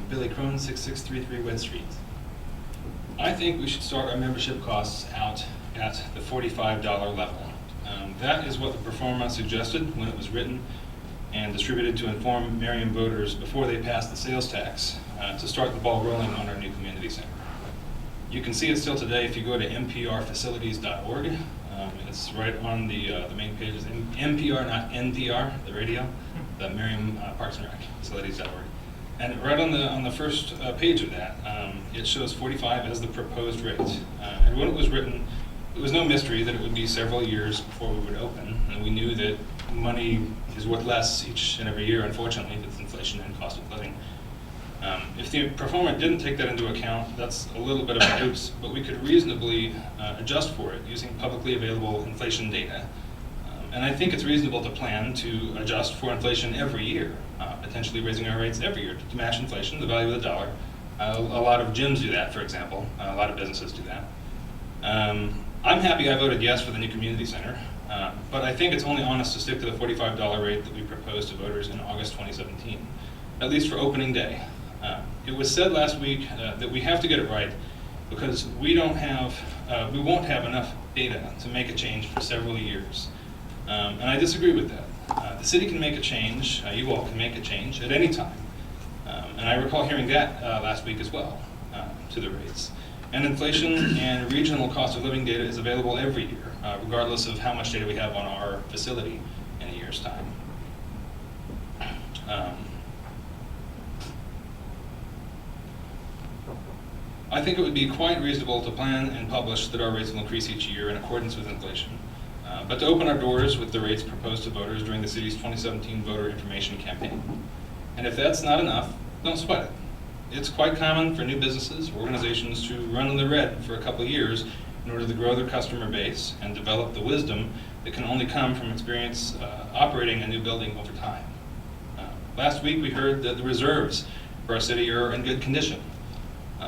Billy Crone, 6633 West Street. I think we should start our membership costs out at the $45 level. That is what the performa suggested when it was written and distributed to inform Merriam voters before they passed the sales tax to start the ball rolling on our new community center. You can see it still today if you go to mprfacilities.org. It's right on the main page. Is NPR, not NPR, the radio, the Merriam Parks and Rec, facilities.org. And right on the first page of that, it shows 45 as the proposed rate. And when it was written, it was no mystery that it would be several years before we would open, and we knew that money is worth less each and every year, unfortunately, with inflation and cost of living. If the performer didn't take that into account, that's a little bit of a oops, but we could reasonably adjust for it using publicly available inflation data. And I think it's reasonable to plan to adjust for inflation every year, potentially raising our rates every year to match inflation, the value of the dollar. A lot of gyms do that, for example. A lot of businesses do that. I'm happy I voted yes for the new community center, but I think it's only honest to stick to the $45 rate that we proposed to voters in August 2017, at least for opening day. It was said last week that we have to get it right because we won't have enough data to make a change for several years. And I disagree with that. The city can make a change, you all can make a change at any time. And I recall hearing that last week as well, to the rates. And inflation and regional cost of living data is available every year, regardless of how much data we have on our facility in a year's time. I think it would be quite reasonable to plan and publish that our rates will increase each year in accordance with inflation. But to open our doors with the rates proposed to voters during the city's 2017 voter information campaign. And if that's not enough, don't sweat it. It's quite common for new businesses or organizations to run in the red for a couple of years in order to grow their customer base and develop the wisdom that can only come from experience operating a new building over time. Last week we heard that the reserves for our city are in good condition.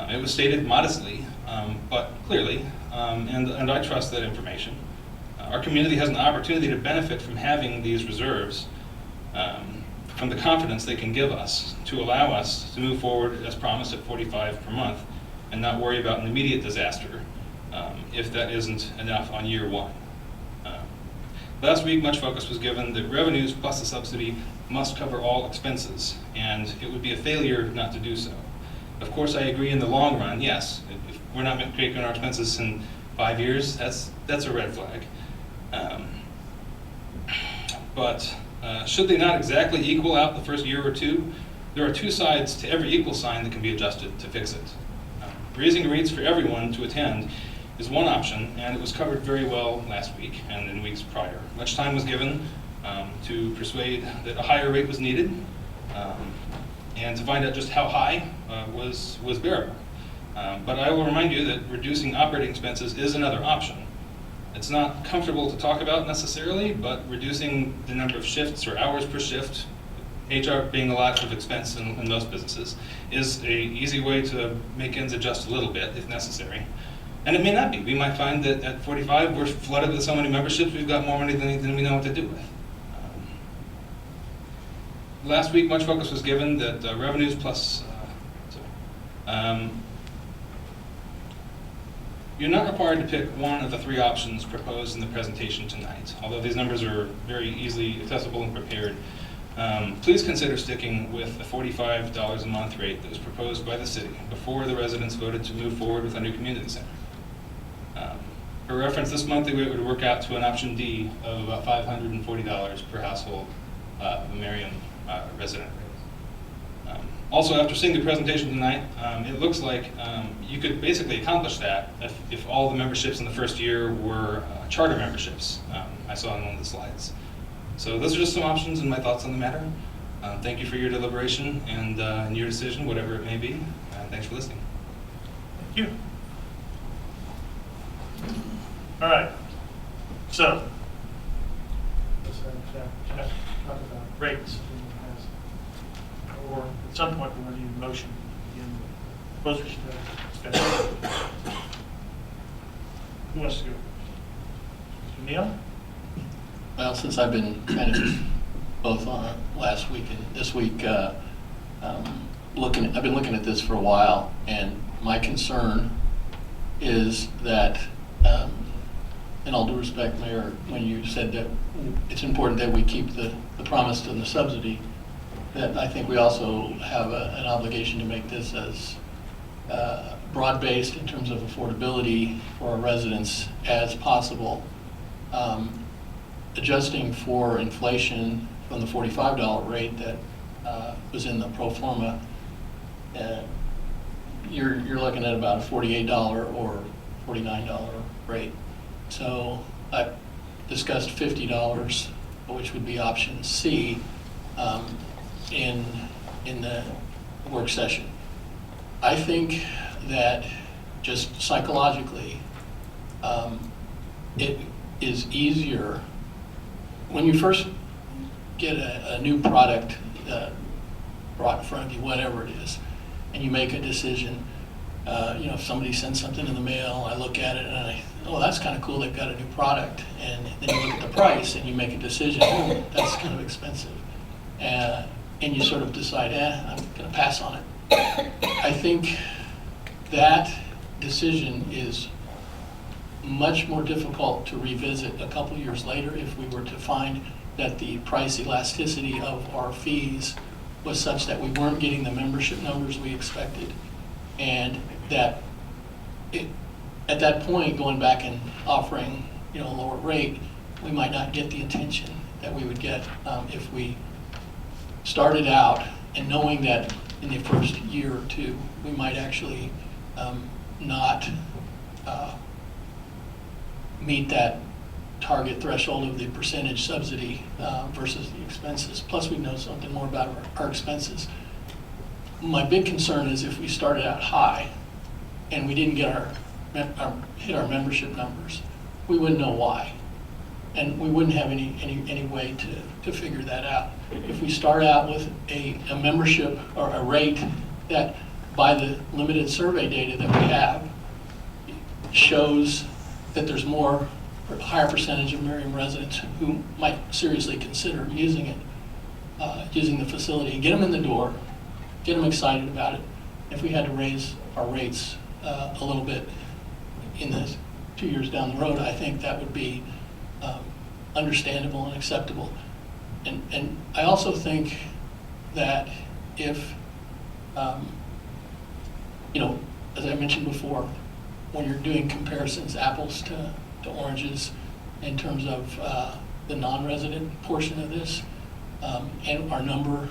It was stated modestly, but clearly, and I trust that information. Our community has an opportunity to benefit from having these reserves, from the confidence they can give us to allow us to move forward as promised at 45 per month and not worry about an immediate disaster if that isn't enough on year one. Last week, much focus was given that revenues plus the subsidy must cover all expenses, and it would be a failure not to do so. Of course, I agree in the long run, yes. If we're not making our expenses in 5 years, that's a red flag. But should they not exactly equal out the first year or two, there are two sides to every equal sign that can be adjusted to fix it. Raising rates for everyone to attend is one option, and it was covered very well last week and in weeks prior. Much time was given to persuade that a higher rate was needed, and to find out just how high was bearable. But I will remind you that reducing operating expenses is another option. It's not comfortable to talk about necessarily, but reducing the number of shifts or hours per shift, HR being a lot of expense in most businesses, is an easy way to make ends adjust a little bit if necessary. And it may not be. We might find that at 45 we're flooded with so many memberships we've got more money than we know what to do with. Last week much focus was given that revenues plus, you're not required to pick one of the three options proposed in the presentation tonight. Although these numbers are very easily accessible and prepared, please consider sticking with the $45 a month rate that was proposed by the city before the residents voted to move forward with a new community center. For reference, this monthly rate would work out to an option D of about $540 per household of a Merriam resident rate. Also, after seeing the presentation tonight, it looks like you could basically accomplish that if all the memberships in the first year were charter memberships. I saw in one of the slides. So those are just some options and my thoughts on the matter. Thank you for your deliberation and your decision, whatever it may be. Thanks for listening. Thank you. All right. So let's talk about rates. Or at some point we want to need a motion to begin the proposers discussion. Who wants to go? Mr. Neal? Well, since I've been kind of both on last week and this week, I've been looking at this for a while, and my concern is that, in all due respect, Mayor, when you said that it's important that we keep the promise to the subsidy, that I think we also have an obligation to make this as broad-based in terms of affordability for our residents as possible. Adjusting for inflation from the $45 rate that was in the pro forma, you're looking at about a $48 or $49 rate. So I discussed $50, which would be option C, in the work session. I think that just psychologically, it is easier when you first get a new product brought in front of you, whatever it is, and you make a decision. If somebody sends something in the mail, I look at it and that's kind of cool, they've got a new product. And then you look at the price and you make a decision, that's kind of expensive. And you sort of decide, I'm going to pass on it. I think that decision is much more difficult to revisit a couple years later if we were to find that the price elasticity of our fees was such that we weren't getting the membership numbers we expected, and that at that point, going back and offering a lower rate, we might not get the attention that we would get if we started out and knowing that in the first year or two we might actually not meet that target threshold of the percentage subsidy versus the expenses. Plus, we know something more about our expenses. My big concern is if we started out high and we didn't get hit our membership numbers, we wouldn't know why, and we wouldn't have any way to figure that out. If we start out with a membership or a rate that, by the limited survey data that we have, shows that there's a higher percentage of Merriam residents who might seriously consider using it, using the facility, and get them in the door, get them excited about it. If we had to raise our rates a little bit in the 2 years down the road, I think that would be understandable and acceptable. And I also think that if, as I mentioned before, when you're doing comparisons, apples to oranges, in terms of the non-resident portion of this, and our number,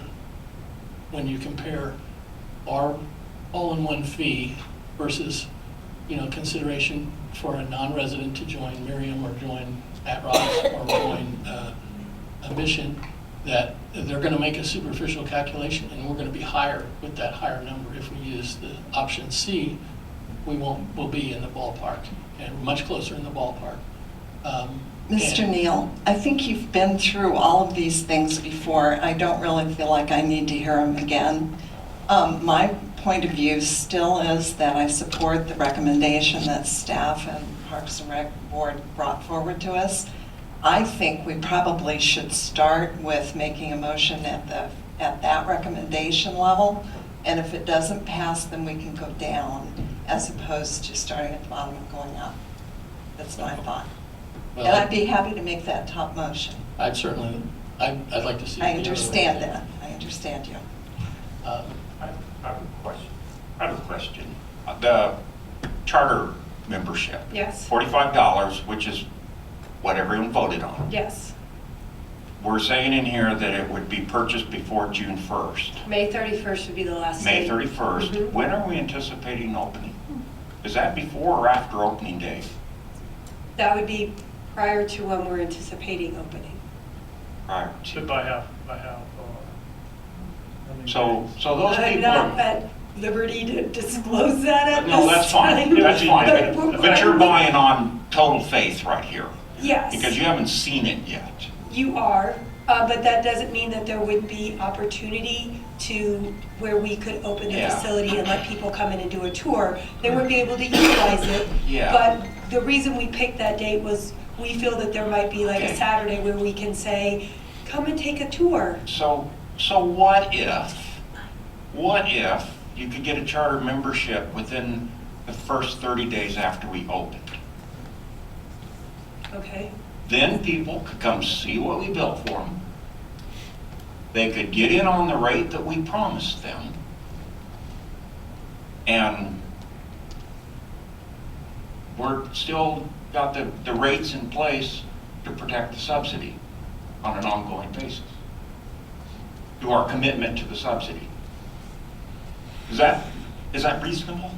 when you compare our all-in-one fee versus, consideration for a non-resident to join Merriam or join At-Ross or join a Mission, that they're going to make a superficial calculation, and we're going to be higher with that higher number. If we use the option C, we'll be in the ballpark, and much closer in the ballpark. Mr. Neal, I think you've been through all of these things before. I don't really feel like I need to hear them again. My point of view still is that I support the recommendation that staff and Parks and Rec Board brought forward to us. I think we probably should start with making a motion at that recommendation level, and if it doesn't pass, then we can go down, as opposed to starting at the bottom and going up. That's my thought. Well, And I'd be happy to make that top motion. I'd like to see. I understand that. I understand you. I have a question. The charter membership. Yes. $45, which is what everyone voted on. Yes. We're saying in here that it would be purchased before June 1st. May 31st would be the last May day. 31st. Mhm. When are we anticipating opening? Is that before or after opening day? That would be prior to when we're anticipating opening. Prior So to. by how, So those I'm people not are. at liberty to disclose that at No, this that's fine, time. that's fine. But But you're buying on total faith right here. Yes. Because you haven't seen it yet. You are, but that doesn't mean that there would be opportunity to where we could open the Yeah. facility and let people come in and do a tour. They would be able to utilize it. Yeah. But the reason we picked that date was we feel that there might be like Okay. a Saturday where we can say, come and take a tour. So what if you could get a charter membership within the first 30 days after we opened? Okay, Then people could come see what we built for them. They could get in on the rate that we promised them. And we're still got the rates in place to protect the subsidy on an ongoing basis. To our commitment to the subsidy. Is that reasonable?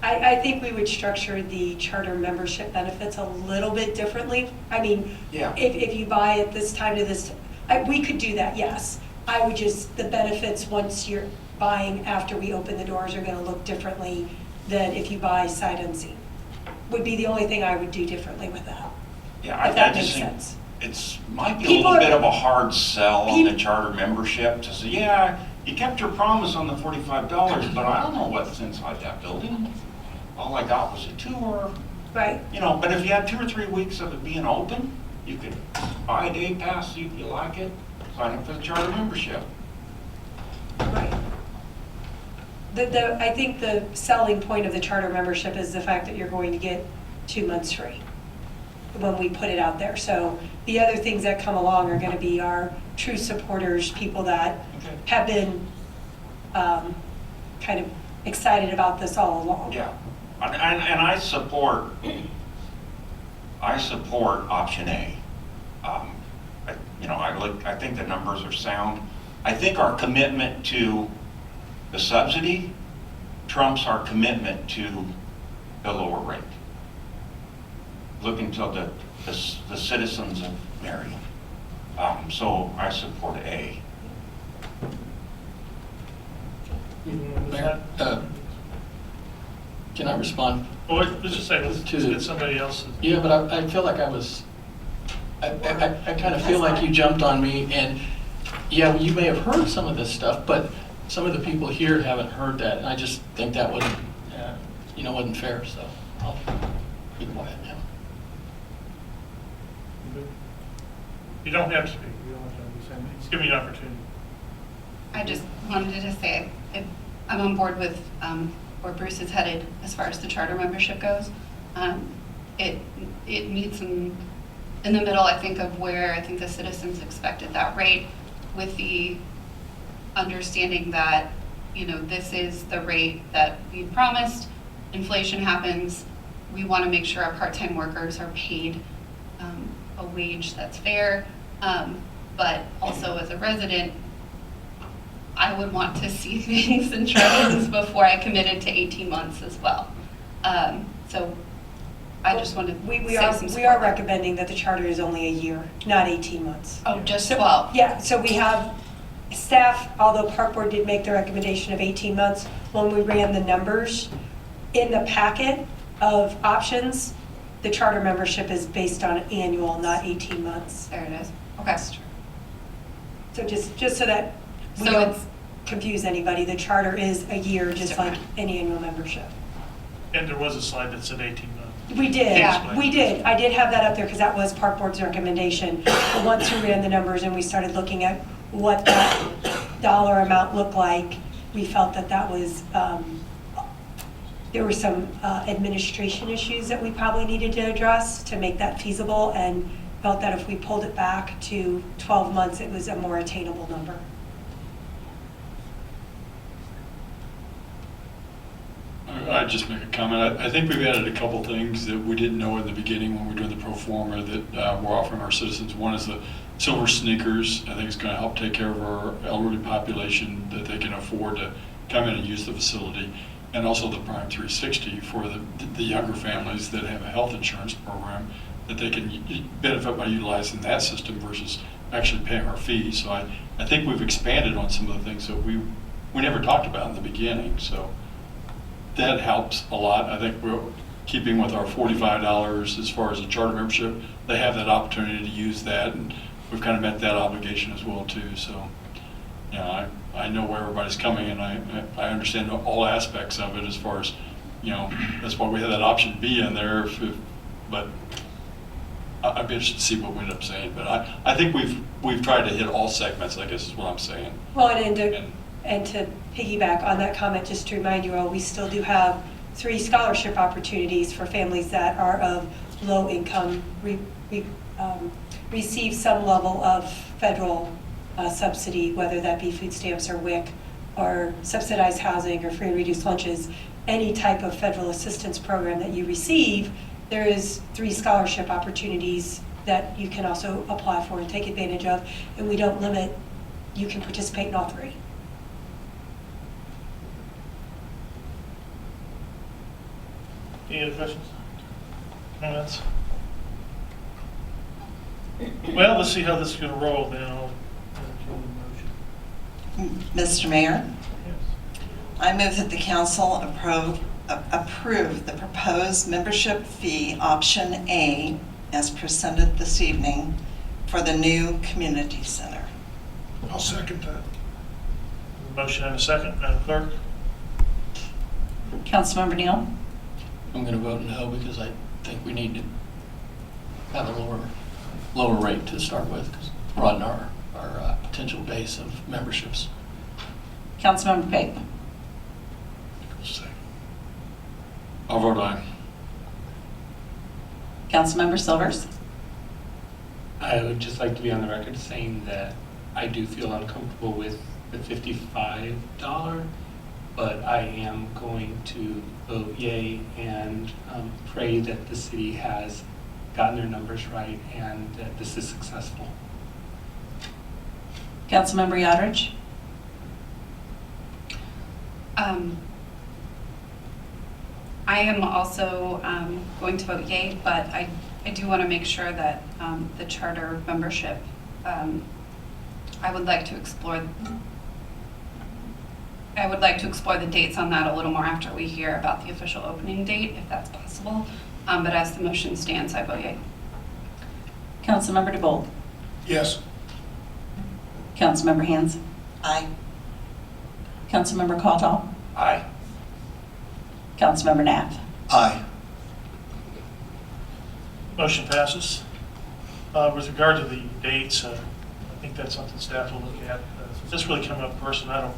I think we would structure the charter membership benefits a little bit differently. I mean, Yeah. if you buy at this time to this, we could do that, yes. I would just, the benefits, once you're buying after we open the doors, are gonna look differently than if you buy sight unseen. Would be the only thing I would do differently with that. Yeah, If that I makes just think sense. it's, might be a People little are- bit of a hard sell on the Peop- charter membership to say, yeah, you kept your promise on the $45, but I don't know what's inside that building. All I got was a tour, Right, you know, but if you had 2 or 3 weeks of it being open, you could buy a day pass, see if you like it, sign up for the charter membership. right. I think the selling point of the charter membership is the fact that you're going to get 2 months free when we put it out there. So the other things that come along are gonna be our true supporters, people that Okay. have been kind of excited about this all along. Yeah, and I support option A. I think the numbers are sound. I think our commitment to the subsidy trumps our commitment to the lower rate. Looking to the citizens of Merriam. So I support A. Mayor, can I respond? Well, let's just say, let's get somebody else. Yeah, but I feel like I kind of feel like you jumped on me, and yeah, you may have heard some of this stuff, but some of the people here haven't heard that, and I just think that wasn't fair, so I'll be quiet now. You don't have to speak. You don't have to say, just give me an opportunity. I just wanted to say, I'm on board with where Bruce is headed as far as the charter membership goes. It meets in the middle, I think, of where I think the citizens expected that rate, with the understanding that, this is the rate that we promised. Inflation happens. We want to make sure our part-time workers are paid a wage that's fair. But also as a resident, I would want to see things in terms before I committed to 18 months as well. So I just wanted to We say are, some we support are there. recommending that the charter is only a year, not 18 months. Oh, just So- 12? Yeah, so we have staff, although Park Board did make the recommendation of 18 months, when we ran the numbers in the packet of options, the charter membership is based on annual, not 18 months. There it is. Okay. So just so that we So don't it's- confuse anybody, the charter is a year, just like any annual membership. And there was a slide that said 18 months. We did, Yeah. we did. I did have that up there because that was Park Board's recommendation. But once we ran the numbers and we started looking at what that dollar amount looked like, we felt that that was, there were some administration issues that we probably needed to address to make that feasible, and felt that if we pulled it back to 12 months, it was a more attainable number. I'd just make a comment. I think we've added a couple things that we didn't know in the beginning when we were doing the pro forma that we're offering our citizens. One is the silver sneakers. I think it's going to help take care of our elderly population, that they can afford to come in and use the facility. And also the Prime 360 for the younger families that have a health insurance program, that they can benefit by utilizing that system versus actually paying our fees. So I think we've expanded on some of the things that we never talked about in the beginning. So that helps a lot. I think we're keeping with our $45 as far as the charter membership. They have that opportunity to use that, and we've kind of met that obligation as well too. So, I know where everybody's coming, and I understand all aspects of it as far as, that's why we have that option B in there. But I'd be interested to see what we end up saying. But I think we've tried to hit all segments, I guess is what I'm saying. Well, and And to piggyback on that comment, just to remind you all, we still do have 3 scholarship opportunities for families that are of low income, receive some level of federal subsidy, whether that be food stamps or WIC, or subsidized housing or free and reduced lunches. Any type of federal assistance program that you receive, there is 3 scholarship opportunities that you can also apply for and take advantage of, and we don't limit, you can participate in all 3. Any other questions? Comments? Well, let's see how this is going to roll then. I'll entertain the motion. Mr. Mayor, Yes. I move that the council approve the proposed membership fee option A as presented this evening for the new community center. I'll second that. Motion and a second. Madam Clerk? Councilmember Neal? I'm going to vote no because I think we need to have a lower rate to start with, because broaden our potential base of memberships. Councilmember Pape? I'll vote aye. Councilmember Silvers? I would just like to be on the record saying that I do feel uncomfortable with the $55, but I am going to vote yay and pray that the city has gotten their numbers right and that this is successful. Councilmember Yodridge? I am also going to vote yay, but I do want to make sure that the charter membership, I would like to explore the dates on that a little more after we hear about the official opening date, if that's possible. But as the motion stands, I vote yay. Councilmember DeVold? Yes. Councilmember Hands? Aye. Councilmember Caldwell? Aye. Councilmember Knapp? Aye. Motion passes. With regard to the dates, I think that's something staff will look at. Since this really came up first, and I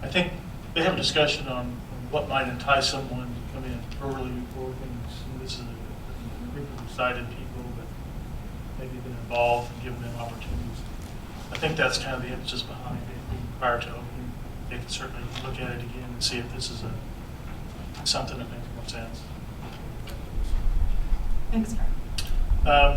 think they have a discussion on what might entice someone to come in early before things. And this is a group of excited people that maybe been involved and given them opportunities. I think that's kind of the emphasis behind it. Prior to opening, they can certainly look at it again and see if this is something that makes more sense. Thanks,